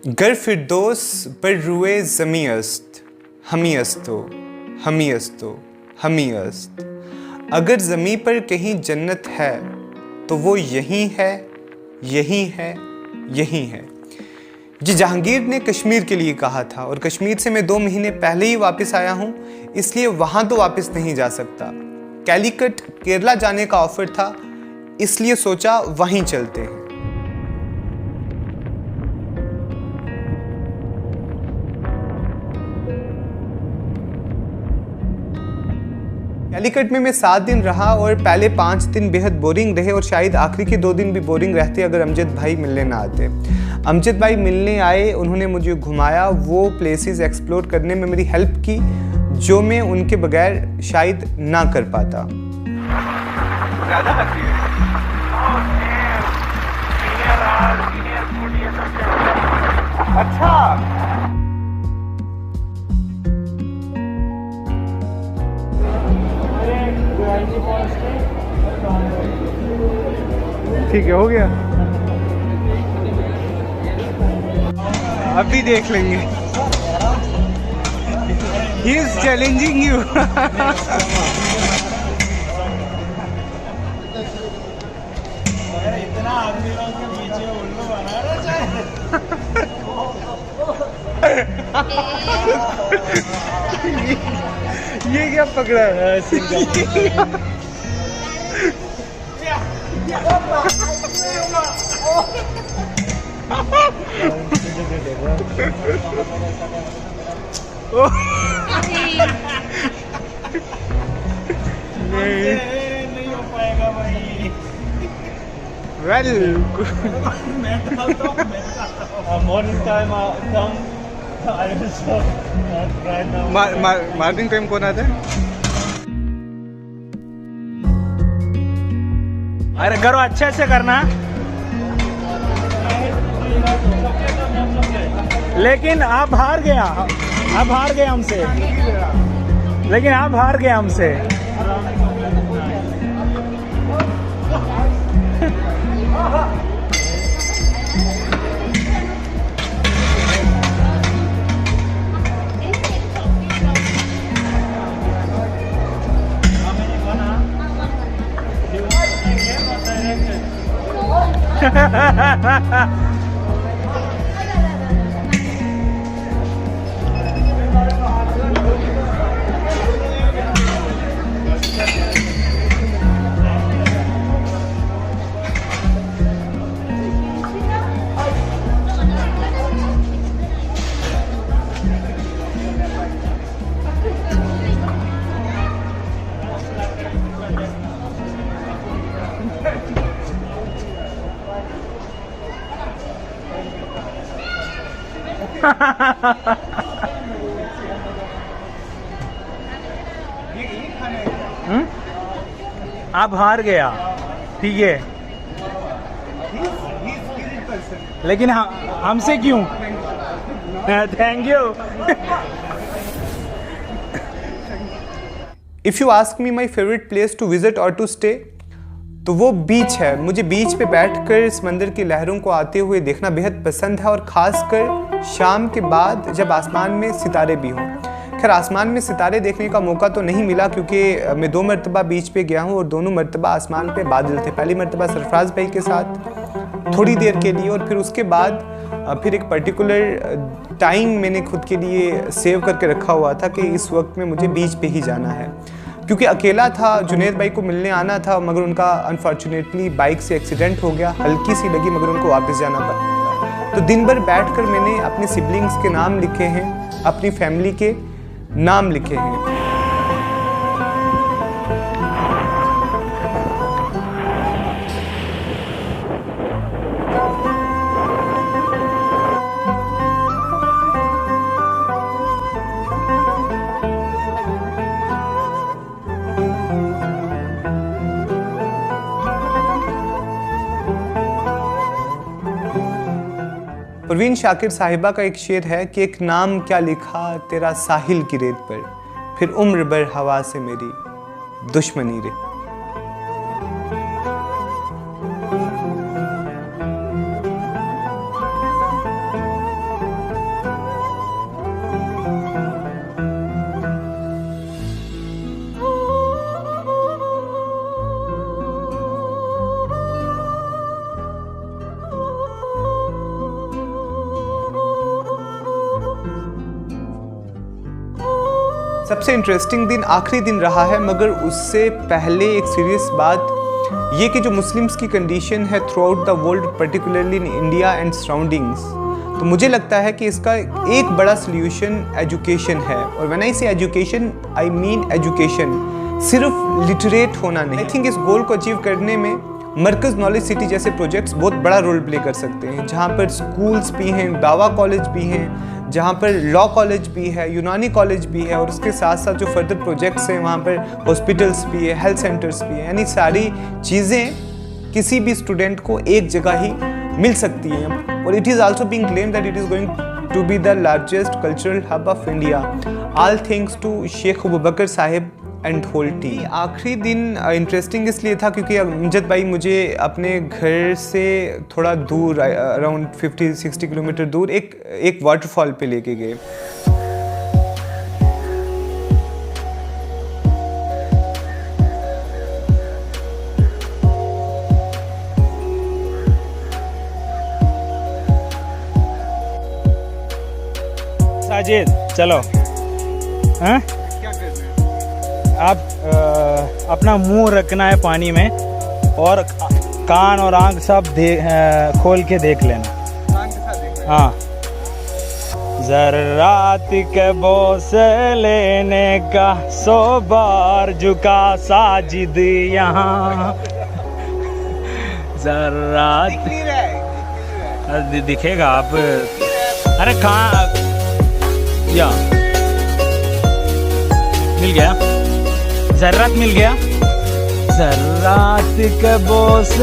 गर फिरदौस पर रुए ज़मी अस्त, हमी अस्तो, हमी अस्तो, हमी अस्त। अगर ज़मी पर कहीं जन्नत है तो वो यहीं है, यहीं है, यहीं है। जी जहांगीर ने कश्मीर के लिए कहा था और कश्मीर से मैं 2 महीने पहले ही वापस आया हूँ, इसलिए वहाँ तो वापस नहीं जा सकता। कैलीकट केरला जाने का ऑफर था, इसलिए सोचा वहीं चलते हैं। कैलीकट में मैं 7 दिन रहा और पहले 5 दिन बेहद बोरिंग रहे और शायद आखिरी के 2 दिन भी बोरिंग रहते अगर अमजद भाई मिलने ना आते। अमजद भाई मिलने आए, उन्होंने मुझे घुमाया, वो प्लेसेस एक्सप्लोर करने में मेरी हेल्प की जो मैं उनके बगैर शायद ना कर पाता। अच्छा ठीक है, हो गया, अभी देख लेंगे। He is challenging you. इतना आदमी लोग के पीछे उल्लू बना रहा है। ये क्या पकड़ा है? नहीं हो पाएगा भाई। Well morning time morning time कौन आता है? अरे करो, अच्छे से करना, लेकिन आप हार गया, आप हार गए हमसे, लेकिन आप हार गए हमसे। आप हार गया, ठीक है, लेकिन हमसे क्यों? Thank you. If you ask me my favourite place to visit और टू स्टे, तो वो बीच है। मुझे बीच पे बैठकर समंदर की लहरों को आते हुए देखना बेहद पसंद है, और ख़ासकर शाम के बाद जब आसमान में सितारे भी हों। खैर आसमान में सितारे देखने का मौका तो नहीं मिला क्योंकि मैं 2 मरतबा बीच पे गया हूँ और दोनों मरतबा आसमान पे बादल थे। पहली मरतबा सरफराज भाई के साथ थोड़ी देर के लिए, और फिर उसके बाद फिर एक पर्टिकुलर टाइम मैंने खुद के लिए सेव करके रखा हुआ था कि इस वक्त में मुझे बीच पे ही जाना है, क्योंकि अकेला था। जुनैद भाई को मिलने आना था मगर उनका अनफॉर्चुनेटली बाइक से एक्सीडेंट हो गया, हल्की सी लगी मगर उनको वापस जाना पड़ा। तो दिन भर बैठकर मैंने अपने सिबलिंग्स के नाम लिखे हैं, अपनी फैमिली के नाम लिखे हैं। परवीन शाकिर साहिबा का एक शेर है कि एक नाम क्या लिखा तेरा साहिल की रेत पर, फिर उम्र भर हवा से मेरी दुश्मनी रे। सबसे इंटरेस्टिंग दिन आखिरी दिन रहा है, मगर उससे पहले एक सीरियस बात ये कि जो मुस्लिम्स की कंडीशन है through out the world, particularly in India and surroundings, तो मुझे लगता है कि इसका एक बड़ा सल्यूशन एजुकेशन है। और व्हेन आई से एजुकेशन, आई मीन एजुकेशन, सिर्फ लिटरेट होना नहीं। आई थिंक इस गोल को अचीव करने में मरकज़ नॉलेज सिटी जैसे प्रोजेक्ट्स बहुत बड़ा रोल प्ले कर सकते हैं, जहाँ पर स्कूल्स भी हैं, दावा कॉलेज भी हैं, जहाँ पर लॉ कॉलेज भी है, यूनानी कॉलेज भी है, और उसके साथ साथ जो फर्दर प्रोजेक्ट्स हैं वहाँ पर हॉस्पिटल्स भी है, हेल्थ सेंटर्स भी हैं। यानी सारी चीज़ें किसी भी स्टूडेंट को एक जगह ही मिल सकती हैं। और it is also being claimed that it is going to be the largest cultural hub of India, all thanks to Sheikh Abu Bakr Sahib and whole team. आखिरी दिन इंटरेस्टिंग इसलिए था क्योंकि अमजद भाई मुझे अपने घर से थोड़ा दूर, अराउंड 50-60 किलोमीटर दूर एक वाटरफॉल पे लेके गए। साजिद चलो, हाँ आप अपना मुंह रखना है पानी में और कान और आंख सब खोल के देख लेना। हाँ, ज़र्रात के बोस लेने का 100 बार झुका साजिद यहाँ। ज़र्रात दिखेगा आप, अरे कहाँ या मिल गया, ज़र्रात मिल गया, ज़र्रात के बोस।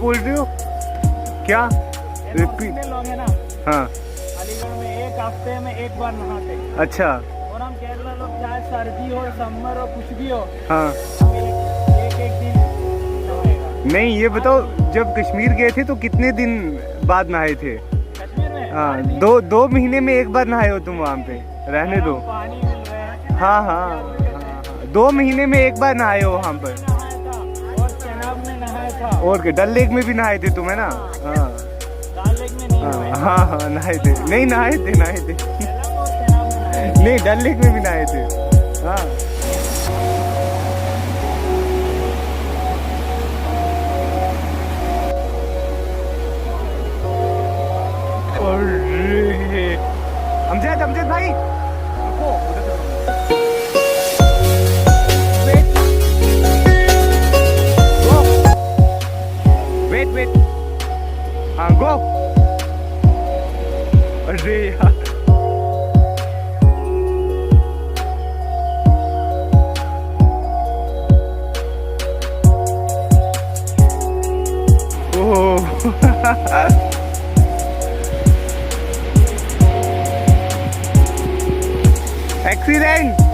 बोल रहे हो क्या? कितने लोग हैं ना, हाँ, अलीगढ़ में एक हफ्ते में एक बार नहाते हैं। अच्छा, और हम केरला लोग चाहे सर्दी हो, समर हो, कुछ भी हो, हाँ। हम एक दिन नहाएगा। नहीं, ये बताओ, जब कश्मीर गए थे तो कितने दिन बाद नहाए थे? कश्मीर में हाँ, दो महीने में एक बार नहाए हो तुम वहाँ पे? रहने दो। पानी मिल रहा है। हाँ हाँ, 2 महीने में एक बार नहाए हो वहाँ पर। नहाया था और चेनाब में नहाया था। और डल लेक में भी नहाए थे तुम, है ना? हाँ दाल लेक में नहीं नहाया। हाँ हाँ, नहाए थे। नहीं, नहाए थे। केरला और चेनाब में नहाया। नहीं, डल लेक में भी नहाए थे। हाँ, अमजद भाई, रुको, वेट, हाँ, गो। अरे यार, एक्सीडेंट।